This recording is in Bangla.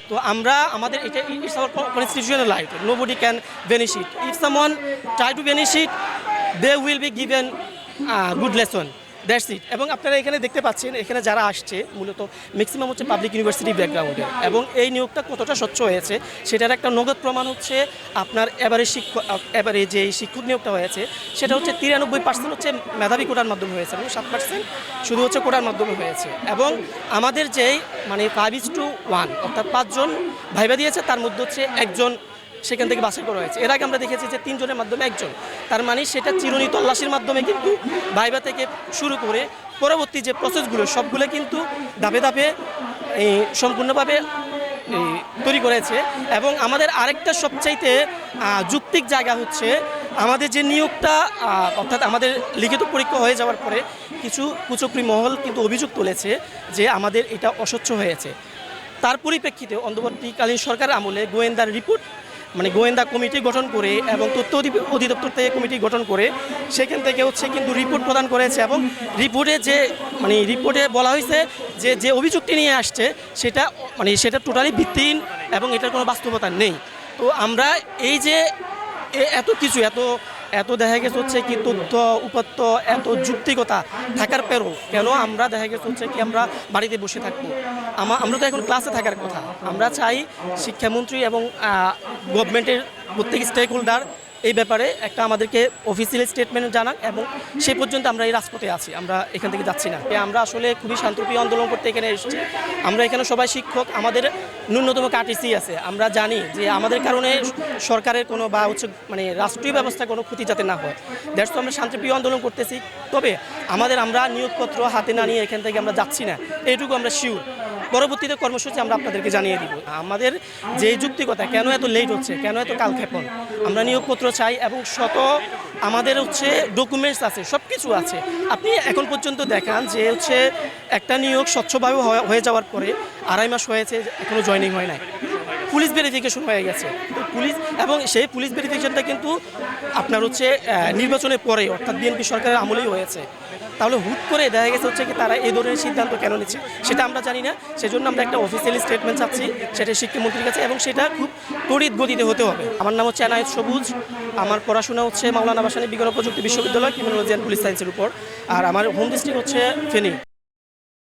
তো আমরা আমাদের এটা it's our constitutional right, nobody can vanish it. If someone try to vanish it, they will be given good lesson, that's it. এবং আপনারা এখানে দেখতে পাচ্ছেন, এখানে যারা আসছে মূলত ম্যাক্সিমাম হচ্ছে পাবলিক ইউনিভার্সিটি ব্যাকগ্রাউন্ডে, এবং এই নিয়োগটা কতটা স্বচ্ছ হয়েছে সেটার একটা নগদ প্রমাণ হচ্ছে আপনার এবারে যে শিক্ষক নিয়োগটা হয়েছে সেটা হচ্ছে 93% হচ্ছে মেধাবী কোটার মাধ্যমে হয়েছে এবং 7% শুধু হচ্ছে কোটার মাধ্যমে হয়েছে। এবং আমাদের যেই মানে 5:1 অর্থাৎ 5 জন ভাইবা দিয়েছে, তার মধ্যে হচ্ছে একজন সেখান থেকে বাছাই করা হয়েছে। এর আগে আমরা দেখেছি যে 3 জনের মাধ্যমে একজন, তার মানে সেটা চিরুনি তল্লাশির মাধ্যমে কিন্তু ভাইবা থেকে শুরু করে পরবর্তী যে প্রসেসগুলো সবগুলো কিন্তু ধাপে ধাপে সম্পূর্ণভাবে তৈরি করেছে। এবং আমাদের আরেকটা সবচাইতে যৌক্তিক জায়গা হচ্ছে আমাদের যে নিয়োগটা অর্থাৎ আমাদের লিখিত পরীক্ষা হয়ে যাওয়ার পরে কিছু কুচক্রী মহল কিন্তু অভিযোগ তুলেছে যে আমাদের এটা অস্বচ্ছ হয়েছে। তার পরিপ্রেক্ষিতে অন্তর্বর্তীকালীন সরকার আমলে গোয়েন্দার রিপোর্ট মানে গোয়েন্দা কমিটি গঠন করে এবং তথ্য অধিদপ্তর থেকে কমিটি গঠন করে সেখান থেকে হচ্ছে কিন্তু রিপোর্ট প্রদান করেছে। এবং রিপোর্টে বলা হয়েছে যে যে অভিযোগটি নিয়ে আসছে সেটা টোটালি ভিত্তিহীন এবং এটার কোনো বাস্তবতা নেই। তো আমরা এই যে এত কিছু এত দেখা গেছে হচ্ছে কি তথ্য উপাত্ত এত যুক্তিকতা থাকার পরেও কেন আমরা দেখা গেছে হচ্ছে কি আমরা বাড়িতে বসে থাকবো? আমরা তো এখন ক্লাসে থাকার কথা। আমরা চাই শিক্ষামন্ত্রী এবং গভর্নমেন্টের প্রত্যেক স্টেক হোল্ডার এই ব্যাপারে একটা আমাদেরকে অফিসিয়াল স্টেটমেন্ট জানাক, এবং সেই পর্যন্ত আমরা এই রাজপথে আছি, আমরা এখান থেকে যাচ্ছি না। আমরা আসলে খুবই শান্তিপ্রিয় আন্দোলন করতে এখানে এসেছি। আমরা এখানে সবাই শিক্ষক, আমাদের ন্যূনতম কাটিসি আছে। আমরা জানি যে আমাদের কারণে সরকারের কোনো বা হচ্ছে রাষ্ট্রীয় ব্যবস্থা কোনো ক্ষতি যাতে না হয়, দ্যাটস আমরা শান্তিপ্রিয় আন্দোলন করতেছি। তবে আমরা নিয়োগপত্র হাতে না নিয়ে এখান থেকে আমরা যাচ্ছি না, এইটুকু আমরা শিওর। পরবর্তীতে কর্মসূচি আমরা আপনাদেরকে জানিয়ে দিব। আমাদের যে যুক্তিকতা কেন এত লেট হচ্ছে, কেন এত কালক্ষেপণ, আমরা নিয়োগপত্র চাই এবং আমাদের হচ্ছে ডকুমেন্টস আছে, সব কিছু আছে। আপনি এখন পর্যন্ত দেখান যে হচ্ছে একটা নিয়োগ স্বচ্ছভাবে হয়ে যাওয়ার পরে 2.5 মাস হয়েছে, এখনও জয়েনিং হয় নাই। পুলিশ ভেরিফিকেশন হয়ে গেছে, এবং সেই পুলিশ ভেরিফিকেশনটা কিন্তু আপনার হচ্ছে নির্বাচনের পরে অর্থাৎ বিএনপি সরকারের আমলেই হয়েছে। তাহলে হুট করে দেখা গেছে হচ্ছে কি তারা এই ধরনের সিদ্ধান্ত কেন নিচ্ছে সেটা আমরা জানি না। সেজন্য আমরা একটা অফিসিয়ালি স্টেটমেন্ট চাচ্ছি, সেটা শিক্ষামন্ত্রীর কাছে, এবং সেটা খুব তড়িৎ গতিতে হতে হবে। আমার নাম হচ্ছে এনায়েত সবুজ, আমার পড়াশোনা হচ্ছে মাওলানা ভাসানী বিজ্ঞান ও প্রযুক্তি বিশ্ববিদ্যালয় ক্রিমিনোলজি অ্যান্ড পুলিশ সায়েন্সের উপর, আর আমার হোম ডিস্ট্রিক্ট হচ্ছে ফেনী।